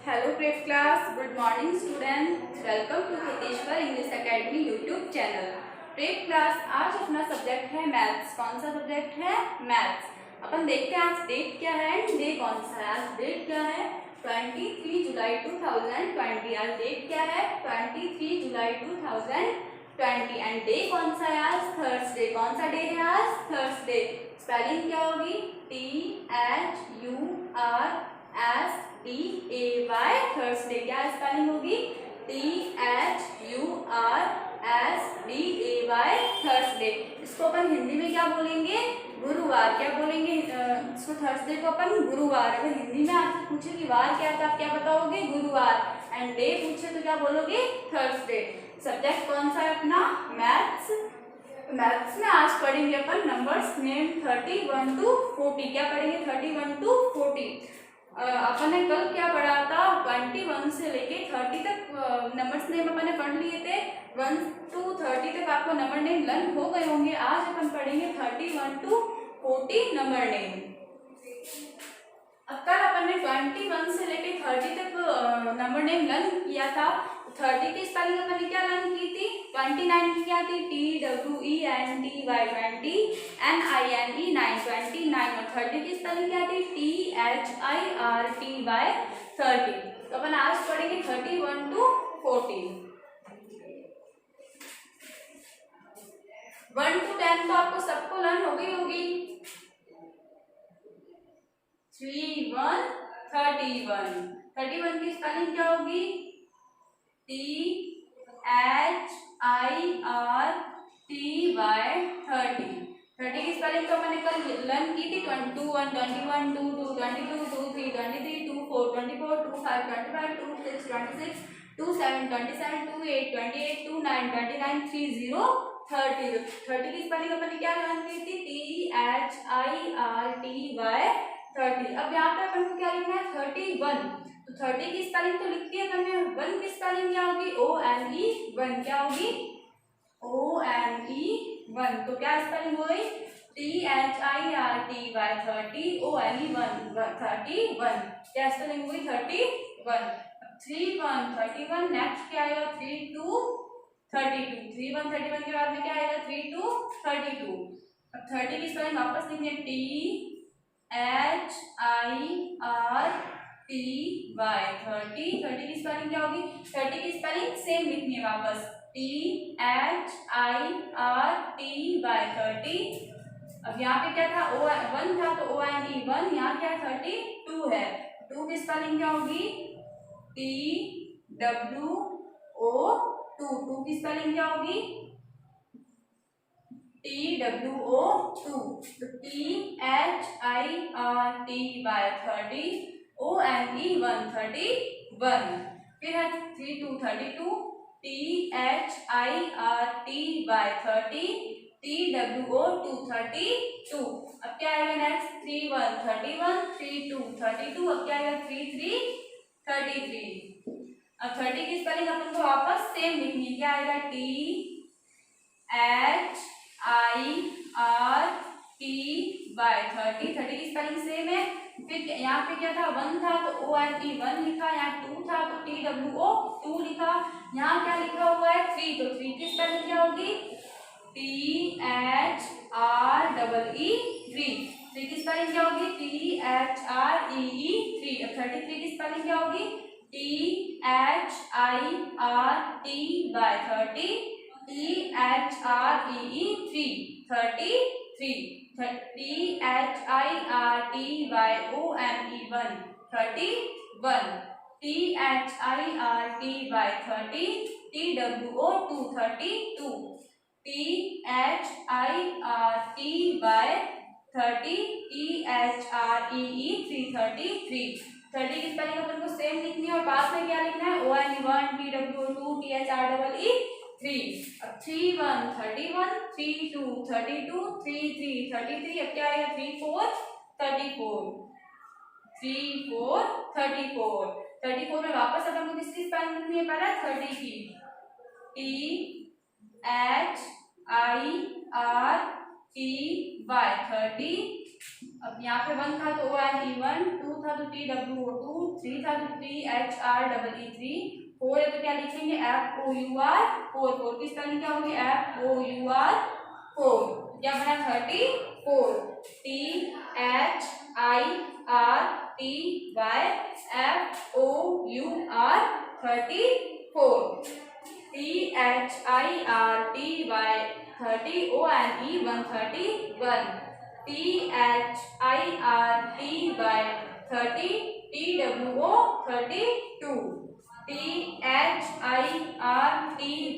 Hello great class, good morning student, welcome to Hiteshwar English academy YouTube channel. Great class, आज अपना subject है maths. कौन सा subject है? मैथ्स। अपन देखते हैं आज डेट क्या है, डे कौन सा है। आज डेट क्या है? 23 जुलाई 2020। आज डेट क्या है? 23 जुलाई 2020 एंड डे कौन सा है आज? थर्सडे। कौन सा डे है आज? थर्सडे। स्पेलिंग क्या होगी? THURSDAY। थर्सडे क्या स्पेलिंग होगी? THURSDAY Thursday. इसको अपन हिंदी में क्या बोलेंगे? गुरुवार। क्या बोलेंगे इसको? थर्सडे को अपन गुरुवार। अगर हिंदी में आपसे पूछे कि वार क्या था, आप क्या बताओगे? गुरुवार। एंड डे पूछे तो क्या बोलोगे? थर्सडे। सब्जेक्ट कौन सा है अपना? मैथ्स। मैथ्स में आज पढ़ेंगे अपन नंबर्स नेम 31 to 40। क्या पढ़ेंगे? 31 to 40। अपन ने कल क्या पढ़ा था? 21 से लेके 30 तक नंबर्स नेम अपन ने पढ़ लिए थे। 1 to 30 तक आपको नंबर नेम लर्न हो गए होंगे। आज अपन पढ़ेंगे 31 to 40 नंबर नेम। अब कल अपन ने 21 से लेके 30 तक नंबर नेम लर्न किया था। 30 की स्पेलिंग अपन ने क्या लर्न की थी? 29 की क्या थी? TWENTY 20, NINE 929। और 30 की स्पेलिंग क्या थी? THIRTY 30। तो अपन आज पढ़ेंगे 31 to 40। 1 to 10 तो आपको सबको लर्न हो गई होगी। 31 31। 31 की स्पेलिंग क्या होगी? THIRTY 30। 30 की स्पेलिंग तो मैंने कल लर्न की थी। 21 21 22 22 23 23 24 24 25 25 26 26 27 27 28 28 29 29 30 30। 30 की स्पेलिंग अपन ने क्या लर्न की थी? THIRTY 30। अब यहाँ पे अपन को क्या लिखना है? 31। तो 30 की स्पेलिंग तो लिखती है हमने। 1 की स्पेलिंग क्या होगी? ONE 1। क्या होगी? ONE 1। तो क्या स्पेलिंग हुई? THIRTY 30 ONE 1 31। क्या स्पेलिंग हुई? 31। 31 31। नेक्स्ट क्या आएगा? 32 32। 31 31 के बाद में क्या आएगा? 32 32। अब 30 की स्पेलिंग वापस लिखेंगे। THIRTY 30। 30 की स्पेलिंग क्या होगी? 30 की स्पेलिंग सेम लिखनी है वापस। THIRTY 30। अब यहाँ पे क्या था? 1 था तो ONE 1। यहाँ क्या है? 32 है। 2 की स्पेलिंग क्या होगी? TWO 2। 2 की स्पेलिंग क्या होगी? TWO 2। तो THIRTY 30 ONE 1 31। फिर है 32 32। THIRTY 30 TWO 2 32। अब क्या आएगा नेक्स्ट? 31 31 32 32। अब क्या आएगा? 33 33। अब 30 की स्पेलिंग अपन को वापस सेम लिखनी है। क्या आएगा? THIRTY 30। की स्पेलिंग सेम है। फिर यहाँ पे क्या था? 1 था तो ONE 1 लिखा। यहाँ 2 था तो TWO 2 लिखा। यहाँ क्या लिखा हुआ है? 3। तो 3 की स्पेलिंग क्या होगी? THREE 3। 3 की स्पेलिंग क्या होगी? THREE 3। अब 33 की स्पेलिंग क्या होगी? THIRTY 30 THREE 3 33। THIRTYONE 1 31। THIRTY 30 TWO 2 32। THIRTY 30 THREE 3 33। 30 की स्पेलिंग अपन को सेम लिखनी है और पास में क्या लिखना है? ONE 1 TWO 2 THREE 3। अब 31 31 32 32 33 33। अब क्या आएगा? 34 34 34 34। 34 में वापस अपन को किसकी स्पेलिंग लिखनी है? पहले 30 की। THIRTY 30। अब यहाँ पे 1 था तो ONE 1, 2 था तो TWO2, 3 था तो THREE3, 4 है तो क्या लिखेंगे FOUR 4, 4 की स्पेलिंग क्या होगी FOUR 4, क्या बना 34, THIRTYFOUR 34, THIRTY 30 ONE 131, THIRTY 30 TWO 32, THIRTY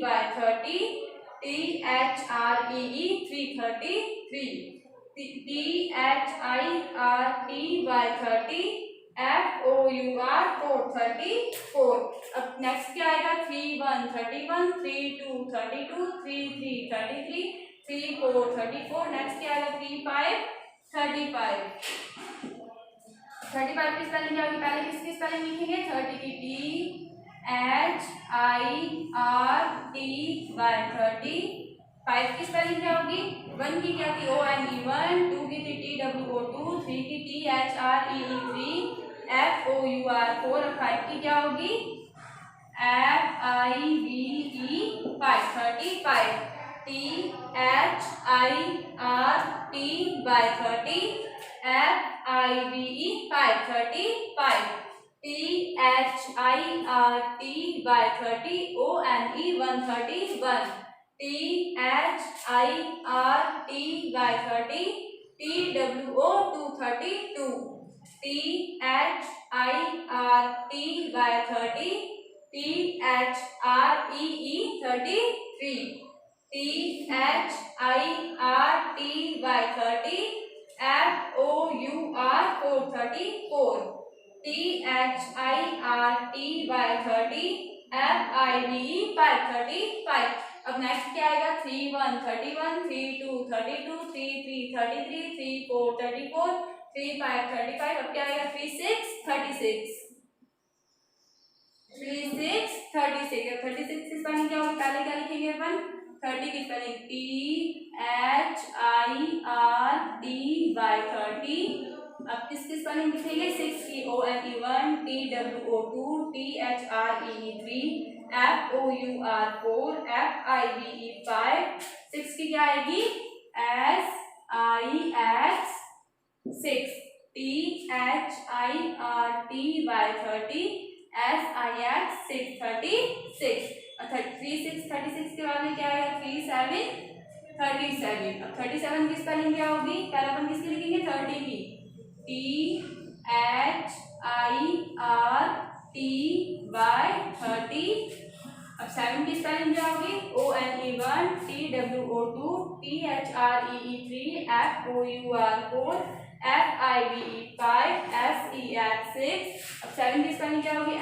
30 THREE 333, THIRTY 30 FOUR 434। अब नेक्स्ट क्या आएगा 31 31, 32 32, 33 33, 34 34, नेक्स्ट क्या आएगा 35 35। 35 की स्पेलिंग क्या होगी, पहले किसकी स्पेलिंग लिखेंगे 30 की THIRTY 30, 5 की स्पेलिंग क्या होगी, 1 की क्या थी ONE 1, 2 की थी TWO2, 3 की THREE3, FOUR 4, और 5 की क्या होगी FIVE 5, 35, THIRTY 30 FIVE 5 35, THIRTY 30 ONE 131, THIRTY 30 TWO 232, THIRTY 30 THREE 33, THIRTY 30 FOUR 434, THIRTY 30 FIVE 535। अब नेक्स्ट क्या आएगा 31 31, 32 32, 33 33, 34 34, 35 35, अब क्या आएगा 36 36, 36 36। अब 36 की स्पेलिंग क्या होगी, पहले क्या लिखेंगे अपन 30 की स्पेलिंग THIRTY 30। अब किसकी स्पेलिंग लिखेंगे 6 की ONE 1, TWO2, THREE3, FOUR 4, FIVE 5, 6 की क्या आएगी SIX 6, THIRTY 30 SIX 636। 36 36 के बाद में क्या आएगा 37 37। अब 37 की स्पेलिंग क्या होगी, पहले अपन किसकी लिखेंगे 30 की THIRTY 30। अब 7 की स्पेलिंग क्या होगी ONE 1, TWO2, THREE3, FOUR 4, FIVE 5, SEX 6। अब 7 की स्पेलिंग क्या होगी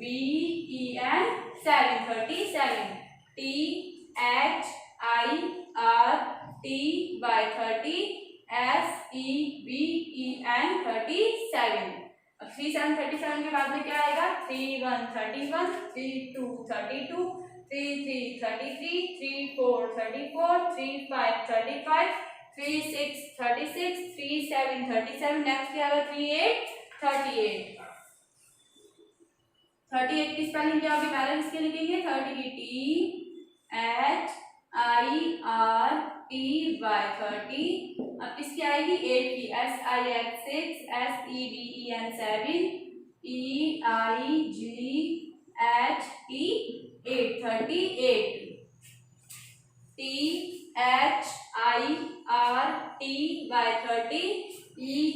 SEVEN 7 37, THIRTY 30 SEVEN 37। अब 37 37 के बाद में क्या आएगा 31 31, 32 32, 33 33, 34 34, 35 35, 36 36, 37 37, नेक्स्ट क्या आएगा 38 38। 38 की स्पेलिंग क्या होगी, पहले किसके लिखेंगे 30 की THIRTY 30। अब किसकी आएगी 8 की SIX 6, SEVEN 7, EIGHT 8 38, THIRTY 30,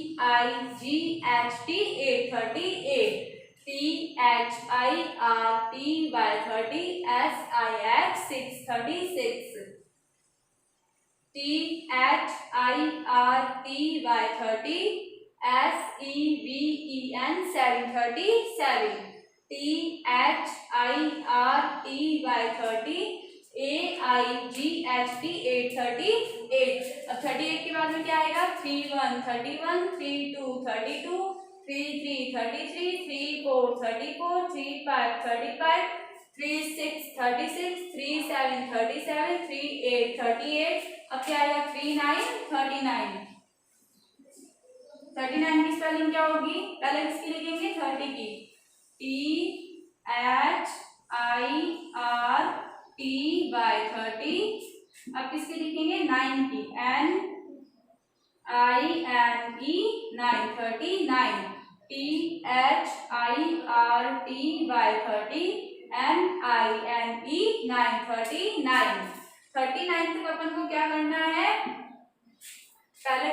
EIGHT 838, THIRTY 30 SIX 636, THIRTY 30 SEVEN 737, THIRTY 30 AIGHT 838। अब 38 के बाद में क्या आएगा 31 31, 32 32, 33 33, 34 34, 35 35, 36 36, 37 37, 38 38। अब क्या आएगा 39 39। 39 की स्पेलिंग क्या होगी? पहले किसकी लिखेंगे? 30 की, THIRTY 30। अब किसकी लिखेंगे? 9 की, NINE 9, 39, THIRTY 30, NINE 39। 39 तक अपन को क्या करना है? पहले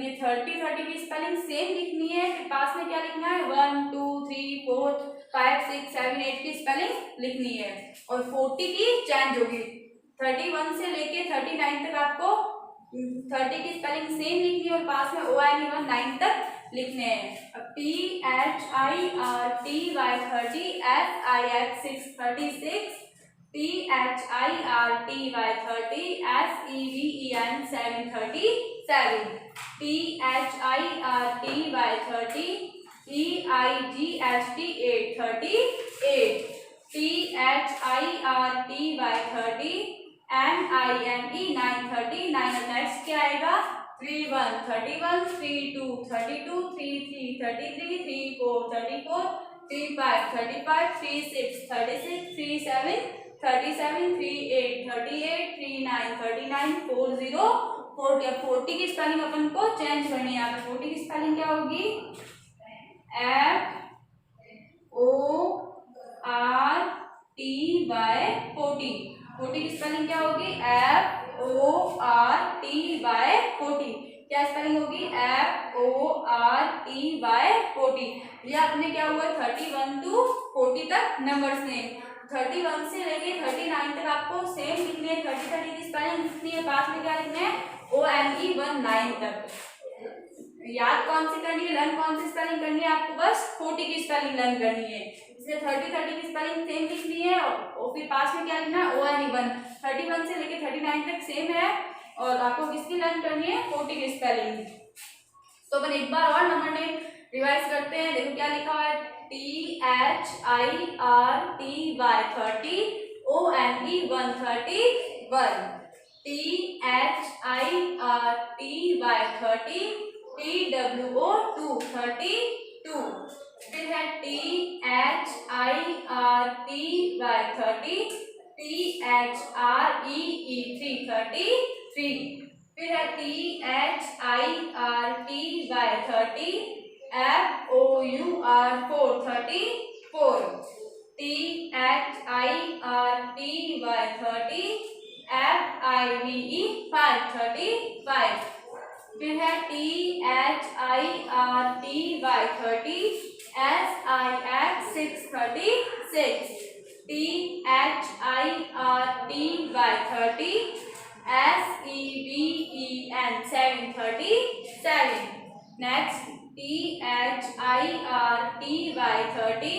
ये 30 की स्पेलिंग सेम लिखनी है, फिर पास में क्या लिखना है? 1 2 3 4 5 6 7 8 की स्पेलिंग लिखनी है, और 40 की चेंज होगी। 31 से लेके 39 तक आपको 30 की स्पेलिंग सेम लिखनी है, और पास में ONE 9 तक लिखने हैं। अब THIRTY 30, SIX 36, THIRTY 30, SEVEN 737, THIRTY 30, EIGHT 838, THIRTY 30, NINE 939। Next क्या आएगा? 31 31, 32 32, 33 33, 34 34, 35 35, 36 36, 37 37, 38 38, 39 39, 40 40। अब 40 की स्पेलिंग अपन को चेंज करनी है। यहाँ पे 40 की स्पेलिंग क्या होगी? FORTY 40 की स्पेलिंग क्या होगी? FORTY। क्या स्पेलिंग होगी? FORTY। ये आपने क्या हुआ? 31 to 40 तक नंबर्स ने। 31 से लेके 39 तक आपको सेम लिखने है। 30 की स्पेलिंग लिखनी है, पास में क्या लिखना है? ONE 9 तक। याद कौन सी करनी है, लर्न कौन सी स्पेलिंग करनी है आपको? बस 40 की स्पेलिंग लर्न करनी है। इसलिए 30 की स्पेलिंग सेम लिखनी है, और फिर पास में क्या लिखना है? ONE 31 से लेके 39 तक सेम है, और आपको किसकी लर्न करनी है? 40 की स्पेलिंग। तो अपन एक बार और नंबर नेम रिवाइज करते हैं। देखो क्या लिखा हुआ है? THIRTY 30, ONE 131, THIRTY 30, TWO 232, फिर है THIRTY 30, THREE 333, फिर है THIRTY 30, FOUR 434, THIRTY 30, FIVE 535, फिर है THIRTY 30, SIX 636, THIRTY 30, SEVEN 737। Next THIRTY 30,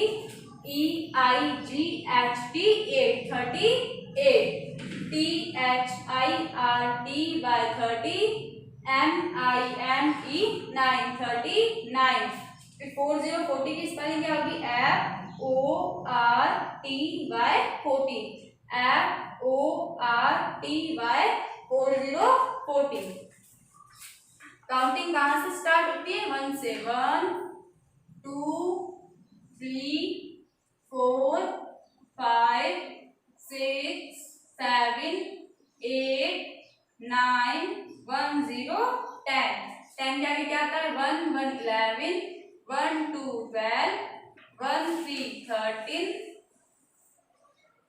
EIGHT 838, THIRTY 30, NINE 939। फिर 40 की स्पेलिंग क्या होगी? FORTY 40, FORTY 40। काउंटिंग कहाँ से स्टार्ट होती है? 1 से। 1 2 3 4 5 6 7 8 9 1 0 10। 10 के आगे क्या आता है? 1 1 11, 1 2 12, 1 3 13,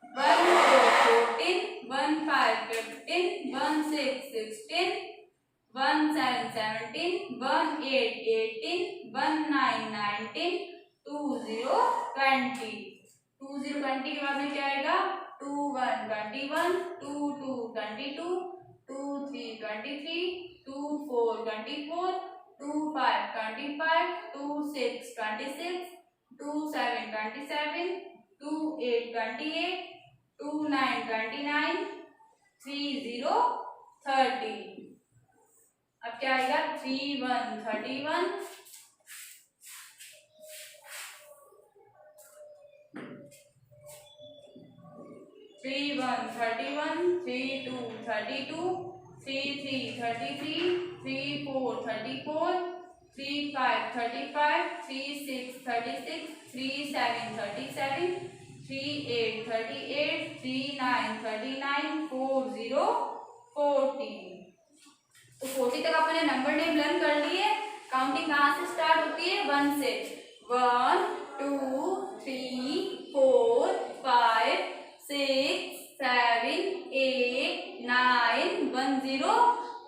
1 4 14, 1 5 15, 1 6 16, 1 7 17, 1 8 18, 1 9 19, 2 0 20। 2 0 20 के बाद में क्या आएगा? 2 1 21, 2 2 22, 2 3 23, 2 4 24, 2 5 25, 2 6 26, 2 7 27, 2 8 28, 2 9 29, 3 0 30। अब क्या आएगा? 3 1 31, 3 1 31, 3 2 32, 3 3 33, 3 4 34, 3 5 35, 3 6 36, 3 7 37, 3 8 38, 3 9 39, 4 0 14। तो 40 तक अपने नंबर नेम लर्न कर लिए। काउंटिंग कहाँ से स्टार्ट होती है? 1 से। 1 2 3 4 5 6 7 8 9 1 0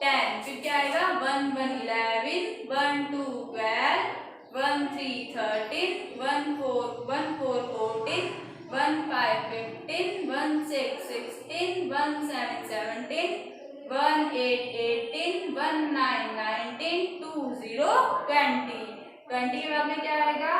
10। फिर क्या आएगा? 1 1 11, 1 2 12, 1 3 13, 1 4 14, 1 5 15, 1 6 16, 1 7 17, 1 8 18, 1 9 19, 2 0 20। 20 के बाद में क्या आएगा?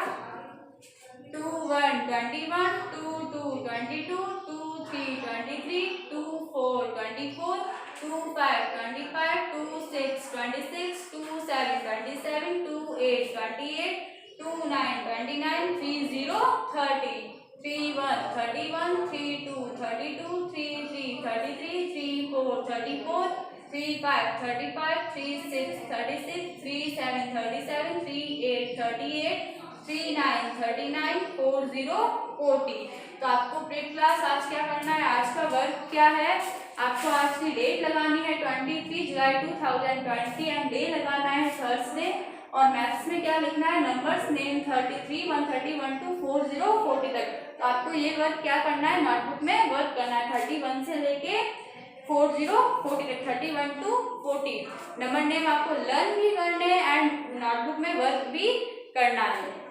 2 1 21, 2 2 22, 2 3 23, 2 4 24, 2 5 25, 2 6 26, 2 7 27, 2 8 28, 2 9 29, 3 0 30, 3 1 31, 3 2 32, 3 3 33, 3 4 34, 3 5 35, 3 6 36, 3 7 37, 3 8 38, 3 9 39, 4 0 40। तो आपको प्री क्लास आज क्या करना है? आज का वर्क क्या है? आपको आज की डेट लगानी है 23 जुलाई 2020 एंड डे लगाना है थर्सडे। और मैथ्स में क्या लिखना है? नंबर्स नेम 33 130 1 to 40 40 तक। तो आपको ये वर्क क्या करना है? नोटबुक में वर्क करना है 31 से लेके 40 40 तक, 31 to 40। नंबर नेम आपको लर्न भी करने एंड नोटबुक में वर्क भी करना है।